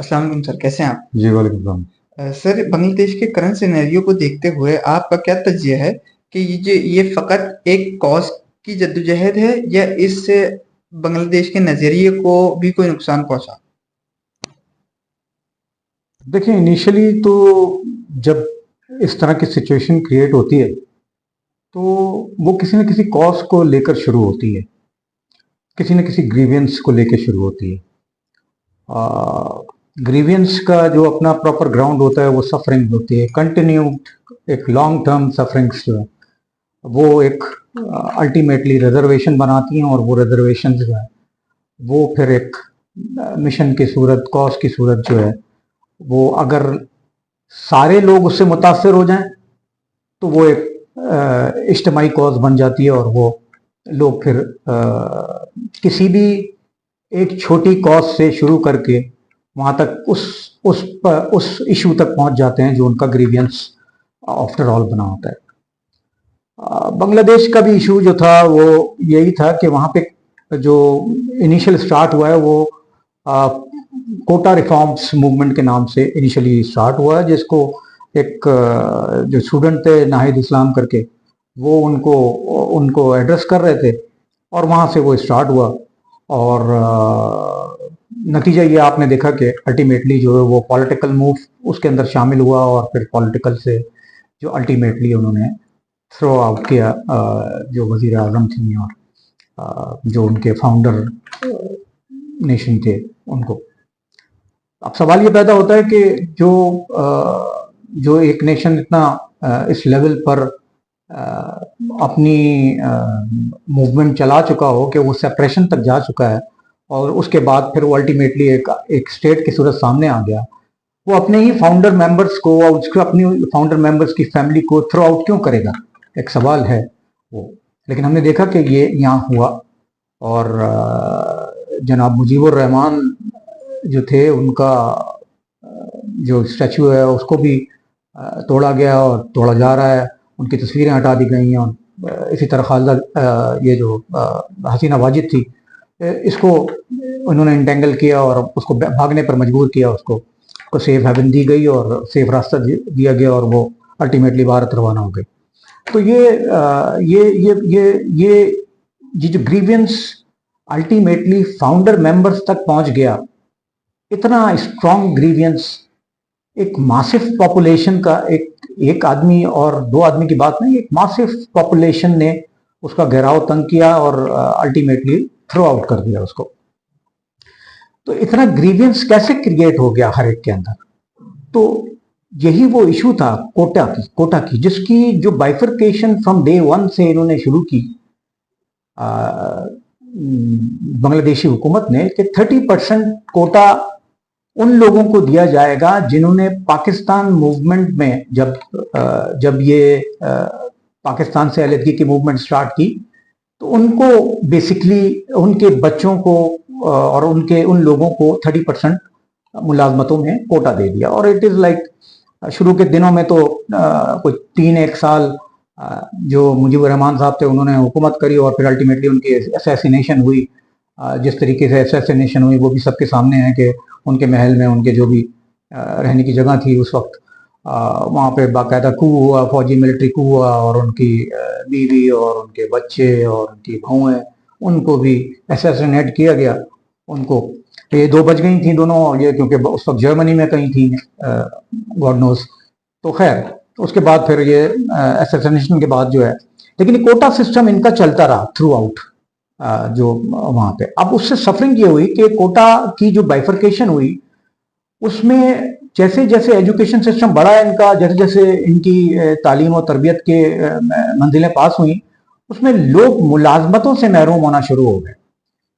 अस्सलाम वालेकुम सर, कैसे हैं आप? जी वालेकुम सलाम। सर, बांग्लादेश के करंट सिनेरियो को देखते हुए आपका क्या तज्जिया है कि ये फ़कत एक कॉज़ की जद्दोजहद है या इससे बांग्लादेश के नज़रिए को भी कोई नुकसान पहुँचा? देखिए इनिशियली तो जब इस तरह की सिचुएशन क्रिएट होती है तो वो किसी न किसी कॉज को लेकर शुरू होती है, किसी न किसी ग्रीवियंस को लेकर शुरू होती है। ग्रीवियंस का जो अपना प्रॉपर ग्राउंड होता है वो सफरिंग होती है, कंटिन्यूड एक लॉन्ग टर्म सफरिंग्स जो है वो एक अल्टीमेटली रिजर्वेशन बनाती हैं, और वो रिजर्वेशन जो है वो फिर एक मिशन की सूरत, कॉज की सूरत जो है वो अगर सारे लोग उससे मुतासर हो जाएं तो वो एक इज्तिमाई कॉज बन जाती है, और वो लोग फिर किसी भी एक छोटी कॉज से शुरू करके वहाँ तक उस इशू तक पहुँच जाते हैं जो उनका ग्रीवियंस आफ्टर ऑल बना होता है। बांग्लादेश का भी इशू जो था वो यही था कि वहाँ पे जो इनिशियल स्टार्ट हुआ है वो कोटा रिफॉर्म्स मूवमेंट के नाम से इनिशियली स्टार्ट हुआ है, जिसको एक जो स्टूडेंट थे नाहिद इस्लाम करके वो उनको एड्रेस कर रहे थे, और वहाँ से वो स्टार्ट हुआ। और नतीजा ये आपने देखा कि अल्टीमेटली जो है वो पॉलिटिकल मूव उसके अंदर शामिल हुआ, और फिर पॉलिटिकल से जो अल्टीमेटली उन्होंने थ्रो आउट किया जो वजीर आज़म थी और जो उनके फाउंडर नेशन थे उनको। अब सवाल ये पैदा होता है कि जो एक नेशन इतना इस लेवल पर अपनी मूवमेंट चला चुका हो कि वो सेपरेशन तक जा चुका है, और उसके बाद फिर वो अल्टीमेटली एक स्टेट की सूरत सामने आ गया, वो अपने ही फाउंडर मेंबर्स को और उसके अपनी फाउंडर मेंबर्स की फैमिली को थ्रो आउट क्यों करेगा, एक सवाल है वो। लेकिन हमने देखा कि ये यहाँ हुआ, और जनाब मुजीबुर रहमान जो थे उनका जो स्टैचू है उसको भी तोड़ा गया और तोड़ा जा रहा है, उनकी तस्वीरें हटा दी गई हैं। और इसी तरह खालदा ये जो हसीना वाजिद थी इसको उन्होंने इंटेंगल किया और उसको भागने पर मजबूर किया, उसको सेफ हेवन दी गई और सेफ रास्ता दिया गया, और वो अल्टीमेटली भारत रवाना हो गए। तो ये जो ग्रीवियंस अल्टीमेटली फाउंडर मेंबर्स तक पहुंच गया, इतना स्ट्रॉन्ग ग्रीवियंस एक मासिव पॉपुलेशन का, एक आदमी और दो आदमी की बात नहीं, एक मासिव पॉपुलेशन ने उसका घेराव तंग किया और अल्टीमेटली थ्रो आउट कर दिया उसको। तो इतना ग्रीवियंस कैसे क्रिएट हो गया हर एक के अंदर? तो यही वो इशू था कोटा की जिसकी जो बाइफरकेशन फ्रॉम डे वन से इन्होंने शुरू की बांग्लादेशी हुकूमत ने कि 30% कोटा उन लोगों को दिया जाएगा जिन्होंने पाकिस्तान मूवमेंट में जब ये पाकिस्तान से अलहदगी की मूवमेंट स्टार्ट की तो उनको बेसिकली उनके बच्चों को और उन लोगों को 30% मुलाजमतों में कोटा दे दिया। और इट इज़ लाइक शुरू के दिनों में तो कोई 3-1 साल जो मुजीबुर रहमान साहब थे उन्होंने हुकूमत करी, और फिर अल्टीमेटली उनकी असैसिनेशन हुई। जिस तरीके से असैसिनेशन हुई वो भी सबके सामने है कि उनके महल में उनके जो भी रहने की जगह थी उस वक्त वहाँ पे बाकायदा कू हुआ, फौजी मिलिट्री कू हुआ, और उनकी बीवी और उनके बच्चे और उनकी बहुएं उनको भी असैसिनेट किया गया। उनको ये 2 बज गई थी दोनों, ये क्योंकि उस वक्त जर्मनी में कहीं थी, गॉड नोज। तो खैर उसके बाद फिर ये असैसिनेशन के बाद जो है, लेकिन कोटा सिस्टम इनका चलता रहा थ्रू आउट जो वहाँ पे। अब उससे सफरिंग ये हुई कि कोटा की जो बाइफरकेशन हुई उसमें जैसे जैसे एजुकेशन सिस्टम बढ़ा है इनका, जैसे जैसे इनकी तालीम और तरबियत के मंजिलें पास हुई, उसमें लोग मुलाजमतों से महरूम होना शुरू हो गए।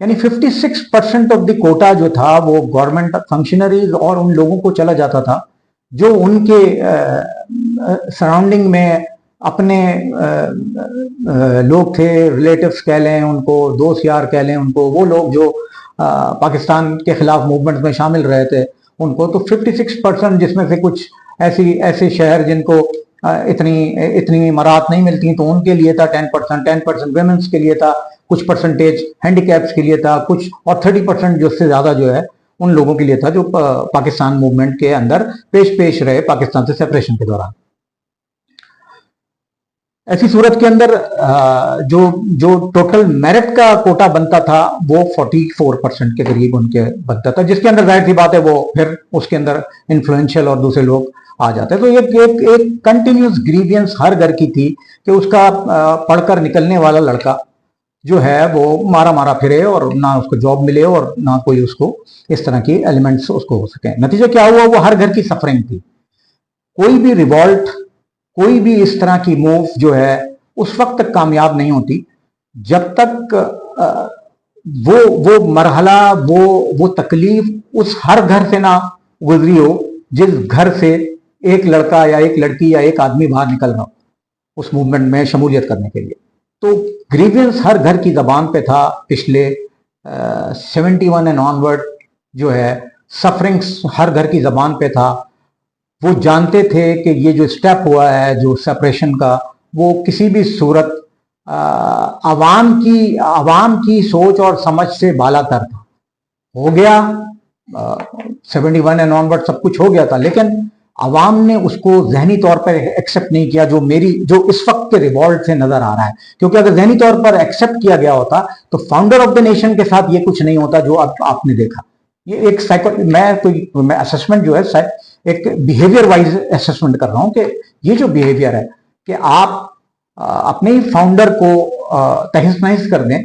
यानी 56% ऑफ द कोटा जो था वो गवर्नमेंट फंक्शनरीज और उन लोगों को चला जाता था जो उनके सराउंडिंग में अपने लोग थे, रिलेटिव्स कह लें उनको, दोस्त यार कह लें उनको, वो लोग जो पाकिस्तान के खिलाफ मूवमेंट में शामिल रहे थे उनको। तो 56%, जिसमें से कुछ ऐसे शहर जिनको इतनी मराहत नहीं मिलती तो उनके लिए था 10% वेमेंस के लिए था, कुछ परसेंटेज हैंडीकैप्स के लिए था कुछ, और 30% जो उससे ज़्यादा जो है उन लोगों के लिए था जो पाकिस्तान मूवमेंट के अंदर पेश रहे पाकिस्तान से सेपरेशन के दौरान। ऐसी सूरत के अंदर जो जो टोटल मेरिट का कोटा बनता था वो 44% के करीब उनके बनता था, जिसके अंदर जाहिर सी बात है वो फिर उसके अंदर इन्फ्लुएंशियल और दूसरे लोग आ जाते। तो एक कंटिन्यूस ग्रीवियंस हर घर की थी कि उसका पढ़कर निकलने वाला लड़का जो है वो मारा मारा फिरे और ना उसको जॉब मिले और ना कोई उसको इस तरह की एलिमेंट्स उसको हो सके। नतीजा क्या हुआ, वो हर घर की सफरिंग थी। कोई भी रिवॉल्ट, कोई भी इस तरह की मूव जो है उस वक्त तक कामयाब नहीं होती जब तक वो मरहला, वो तकलीफ उस हर घर से ना गुजरी हो जिस घर से एक लड़का या एक लड़की या एक आदमी बाहर निकल रहा हो उस मूवमेंट में शमूलियत करने के लिए। तो ग्रीवियंस हर घर की जबान पे था। पिछले 71 एंड ऑनवर्ड जो है सफरिंग्स हर घर की जबान पे था। वो जानते थे कि ये जो स्टेप हुआ है जो सेपरेशन का, वो किसी भी सूरत आवाम की सोच और समझ से बालातर था। हो गया 71 एंड ऑनवर्ड सब कुछ हो गया था, लेकिन आवाम ने उसको जहनी तौर पर एक्सेप्ट नहीं किया जो इस वक्त के रिवॉल्ट से नजर आ रहा है। क्योंकि अगर जहनी तौर पर एक्सेप्ट किया गया होता तो फाउंडर ऑफ द नेशन के साथ ये कुछ नहीं होता जो अब आपने देखा। ये एक मैं असेसमेंट जो है एक बिहेवियर वाइज असेसमेंट कर रहा हूं कि ये जो बिहेवियर है कि आप अपने ही फाउंडर को तहस नहस कर दें।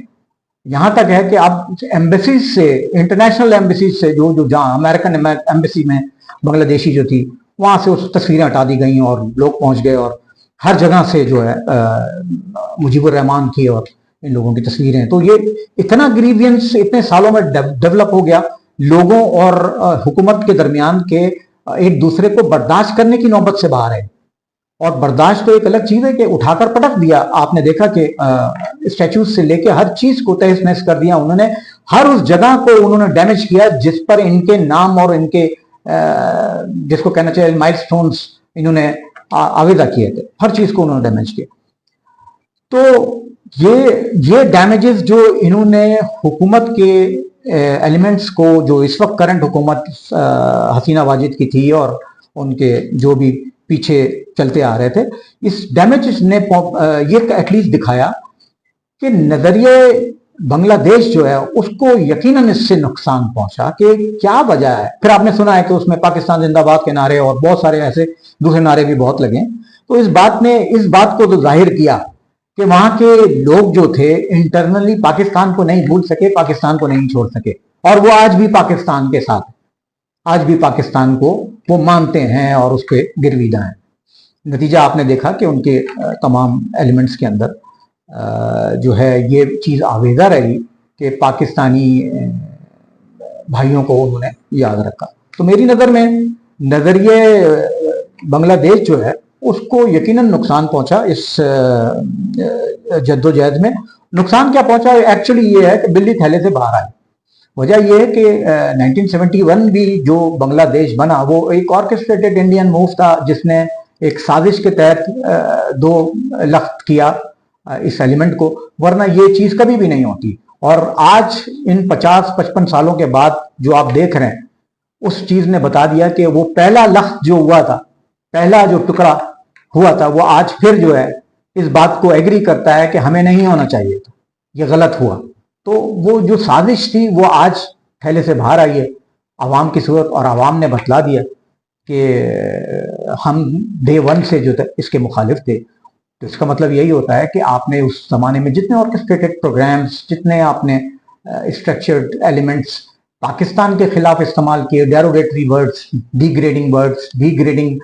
यहां तक है कि आप एम्बेसीज से, इंटरनेशनल एम्बेसीज से, जो जहां अमेरिकन एम्बेसी में बांग्लादेशी जो थी वहां से उस तस्वीरें हटा दी गई और लोग पहुंच गए और हर जगह से जो है मुजीबुर रहमान की और इन लोगों की तस्वीरें। तो ये इतना ग्रीवियंस इतने सालों में डेवलप हो गया लोगों और हुकूमत के दरमियान के एक दूसरे को बर्दाश्त करने की नौबत से बाहर है। और बर्दाश्त तो एक अलग चीज है कि उठाकर पटक दिया। आपने देखा कि स्टैच्यूज से लेके हर चीज को तहस नहस कर दिया उन्होंने। हर उस जगह को उन्होंने डैमेज किया जिस पर इनके नाम और इनके जिसको कहना चाहिए माइलस्टोन्स इन्होंने आवेदा किए थे, हर चीज को उन्होंने डैमेज किया। तो ये डैमेजेस जो इन्होंने हुकूमत के एलिमेंट्स को, जो इस वक्त करंट हुकूमत हसीना वाजिद की थी और उनके जो भी पीछे चलते आ रहे थे, इस डैमेज ने ये एटलीस्ट दिखाया कि नजरिए बांग्लादेश जो है उसको यकीनन इससे नुकसान पहुंचा कि क्या वजह है। फिर आपने सुना है कि उसमें पाकिस्तान जिंदाबाद के नारे और बहुत सारे ऐसे दूसरे नारे भी बहुत लगे। तो इस बात ने इस बात को तो जाहिर किया कि वहां के लोग जो थे इंटरनली पाकिस्तान को नहीं भूल सके, पाकिस्तान को नहीं छोड़ सके, और वो आज भी पाकिस्तान के साथ, आज भी पाकिस्तान को वो मानते हैं और उसके गिरविदा हैं। नतीजा आपने देखा कि उनके तमाम एलिमेंट्स के अंदर जो है ये चीज आवेदा रही कि पाकिस्तानी भाइयों को उन्होंने याद रखा। तो मेरी नजर में नजरिए बांग्लादेश जो है उसको यकीनन नुकसान पहुंचा इस जद्दोजहद में। नुकसान क्या पहुंचा, एक्चुअली ये है कि बिल्ली थैले से बाहर आई। वजह यह है कि 1971 भी जो बांग्लादेश बना वो एक ऑर्केस्ट्रेटेड इंडियन मूव था जिसने एक साजिश के तहत दो लख्त किया इस एलिमेंट को, वरना ये चीज कभी भी नहीं होती। और आज इन 50-55 सालों के बाद जो आप देख रहे हैं उस चीज ने बता दिया कि वो पहला लख्त जो हुआ था, पहला जो टुकड़ा हुआ था, वो आज फिर जो है इस बात को एग्री करता है कि हमें नहीं होना चाहिए था, ये गलत हुआ। तो वो जो साजिश थी वो आज थैले से बाहर आई है आवाम की सूरत, और आवाम ने बतला दिया कि हम डे वन से जो इसके मुखालिफ थे। तो इसका मतलब यही होता है कि आपने उस जमाने में जितने ऑर्केस्ट्रेटेड प्रोग्राम्स, जितने आपने स्ट्रक्चर्ड एलिमेंट्स पाकिस्तान के खिलाफ इस्तेमाल किए, डेरोगेटरी वर्ड्स, डिग्रेडिंग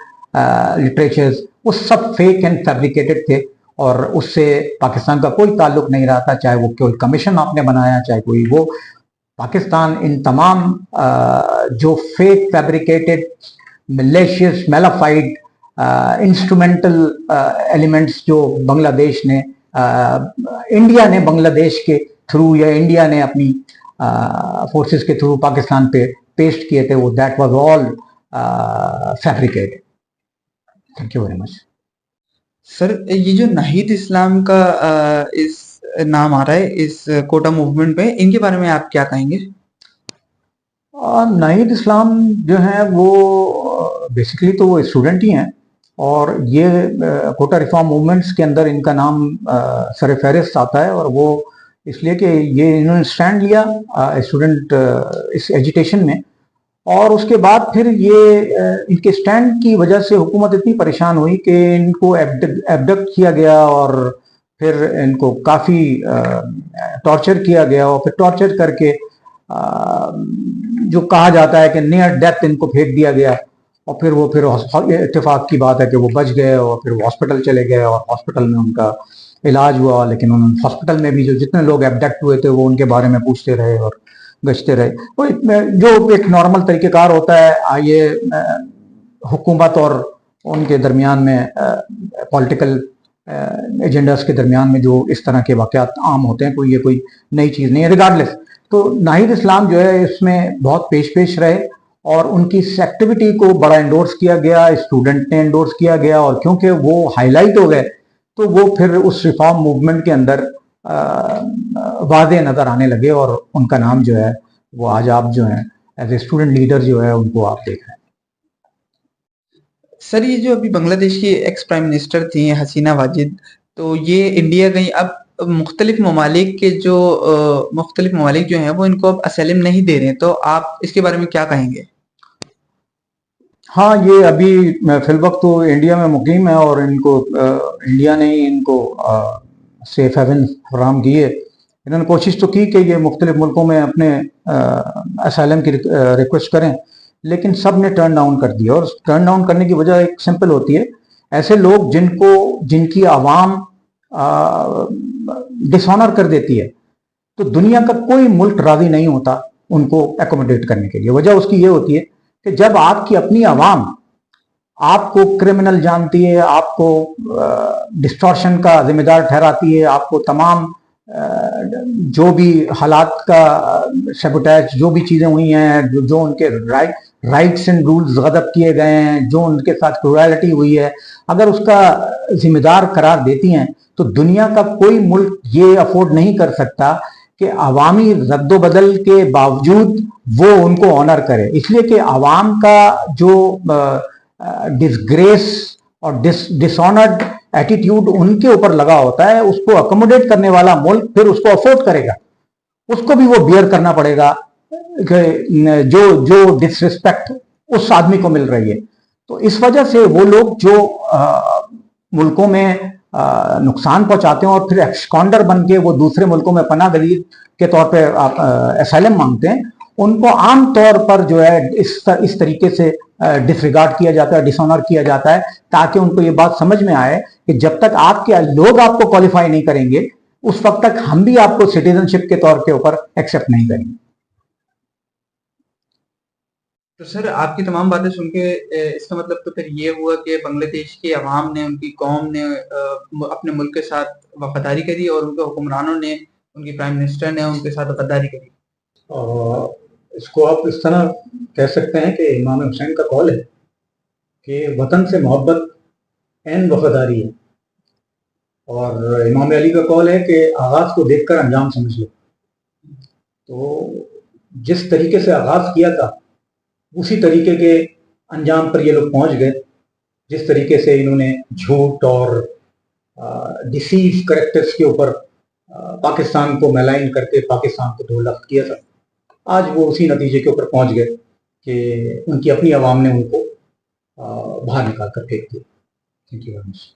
लिटरेचर्स, वो सब फेक एंड फैब्रिकेटेड थे और उससे पाकिस्तान का कोई ताल्लुक नहीं रहा था। चाहे वो कोई कमीशन आपने बनाया, चाहे कोई वो, पाकिस्तान इन तमाम जो fake fabricated malicious malafide instrumental elements जो बांग्लादेश ने इंडिया ने बांग्लादेश के थ्रू या इंडिया ने अपनी फोर्सेस के थ्रू पाकिस्तान पे पेस्ट किए थे, वो that was all fabricated. Thank you very much. Sir, ये जो नाहिद इस्लाम का इस नाम आ रहा है इस कोटा मूवमेंट पे, इनके बारे में आप क्या कहेंगे? नाहिद इस्लाम जो हैं वो बेसिकली तो वो स्टूडेंट ही हैं, और ये कोटा रिफॉर्म मूवमेंट्स के अंदर इनका नाम सर फहरिस्त आता है, और वो इसलिए कि ये इन्होंने स्टैंड लिया स्टूडेंट इस एजिटेशन में, और उसके बाद फिर ये इनके स्टैंड की वजह से हुकूमत इतनी परेशान हुई कि इनको एबडक्ट किया गया, और फिर इनको काफ़ी टॉर्चर किया गया, और फिर टॉर्चर करके जो कहा जाता है कि नियर डेथ इनको फेंक दिया गया, और फिर वो इत्तेफाक की बात है कि वो बच गए, और फिर वो हॉस्पिटल चले गए, और हॉस्पिटल में उनका इलाज हुआ, लेकिन उन्होंने हॉस्पिटल में भी जो जितने लोग एबडक्ट हुए थे वो उनके बारे में पूछते रहे और गश्ते रहे। वो जो एक नॉर्मल तरीक़ेकार होता है ये हुकूमत और उनके दरमियान में पॉलिटिकल एजेंडास के दरमियान में जो इस तरह के वाक़यात आम होते हैं, कोई ये कोई नई चीज़ नहीं है। रिगार्डलेस, तो नाहिद इस्लाम जो है इसमें बहुत पेश रहे, और उनकी इस एक्टिविटी को बड़ा इंडोर्स किया गया, स्टूडेंट ने इंडोर्स किया गया, और क्योंकि वो हाईलाइट हो गए तो वो फिर उस रिफॉर्म मूवमेंट के अंदर वादे नज़र आने लगे, और उनका नाम जो है वो आज आप जो है एज ए स्टूडेंट लीडर जो है उनको आप देख रहे हैं। सर, ये जो अभी बांग्लादेश की एक्स प्राइम मिनिस्टर थी हसीना वाजिद, तो ये इंडिया गई, अब मुख्तलिफ ममालिक के जो मुख्तलिफ ममालिक जो हैं वो इनको अब असलम नहीं दे रहे हैं, तो आप इसके बारे में क्या कहेंगे? हाँ, ये अभी फिल वक्त तो इंडिया में मुकीम है, और इनको इंडिया ने ही इनको सेफ हेवन फराम किए। इन्होंने कोशिश तो की कि ये मुख्तलिफ मुल्कों में अपने असलम की रिक्वेस्ट करें, लेकिन सब ने टर्न डाउन कर दिया, और टर्न डाउन करने की वजह एक सिंपल होती है, ऐसे लोग जिनकी आवाम डिसऑनर कर देती है, तो दुनिया का कोई मुल्क राजी नहीं होता उनको एकोमोडेट करने के लिए। वजह उसकी ये होती है कि जब आपकी अपनी आवाम आपको क्रिमिनल जानती है, आपको डिस्टॉर्शन का जिम्मेदार ठहराती है, आपको तमाम जो भी हालात का सैबोटेज, जो भी चीज़ें हुई हैं, जो उनके राइट्स एंड रूल्स गदब किए गए हैं, जो उनके साथ क्रूरलिटी हुई है, अगर उसका जिम्मेदार करार देती हैं, तो दुनिया का कोई मुल्क ये अफोर्ड नहीं कर सकता कि अवामी रद्दोबदल के बावजूद वो उनको ऑनर करे, इसलिए कि अवाम का जो डिसग्रेस और डिसऑनर्ड एटीट्यूड उनके ऊपर लगा होता है, उसको अकोमोडेट करने वाला मुल्क फिर उसको अफोर्ड करेगा, उसको भी वो बियर करना पड़ेगा जो डिसरिस्पेक्ट उस आदमी को मिल रही है। तो इस वजह से वो लोग जो मुल्कों में नुकसान पहुंचाते हैं और फिर एक्सकॉन्डर बन के वो दूसरे मुल्कों में पनाह गजीर के तौर पे एसाइलम मांगते हैं, उनको आम तौर पर जो है इस तरीके से डिसरिगार्ड किया जाता है, डिसऑनर किया जाता है, ताकि उनको ये बात समझ में आए कि जब तक आपके लोग आपको क्वालिफाई नहीं करेंगे, उस वक्त तक हम भी आपको सिटीजनशिप के तौर के ऊपर एक्सेप्ट नहीं करेंगे। तो सर, आपकी तमाम बातें सुन के इसका मतलब तो फिर ये हुआ कि बांग्लादेश की अवाम ने, उनकी कौम ने अपने मुल्क के साथ वफादारी करी, और उनके हुक्मरानों ने, उनकी प्राइम मिनिस्टर ने उनके साथ वफादारी करी। इसको आप इस तरह कह सकते हैं कि इमाम हुसैन का कौल है कि वतन से मोहब्बत एन वफादारी है, और इमाम अली का कौल है कि आगाज को देखकर अंजाम समझ लो। तो जिस तरीके से आगाज किया था उसी तरीके के अंजाम पर ये लोग पहुंच गए, जिस तरीके से इन्होंने झूठ और डिसीव करेक्टर्स के ऊपर पाकिस्तान को मैलाइन करके पाकिस्तान को धोलख्त किया था। आज वो उसी नतीजे के ऊपर पहुंच गए कि उनकी अपनी आवाम ने उनको बाहर निकाल कर फेंक दिया। Thank you very much.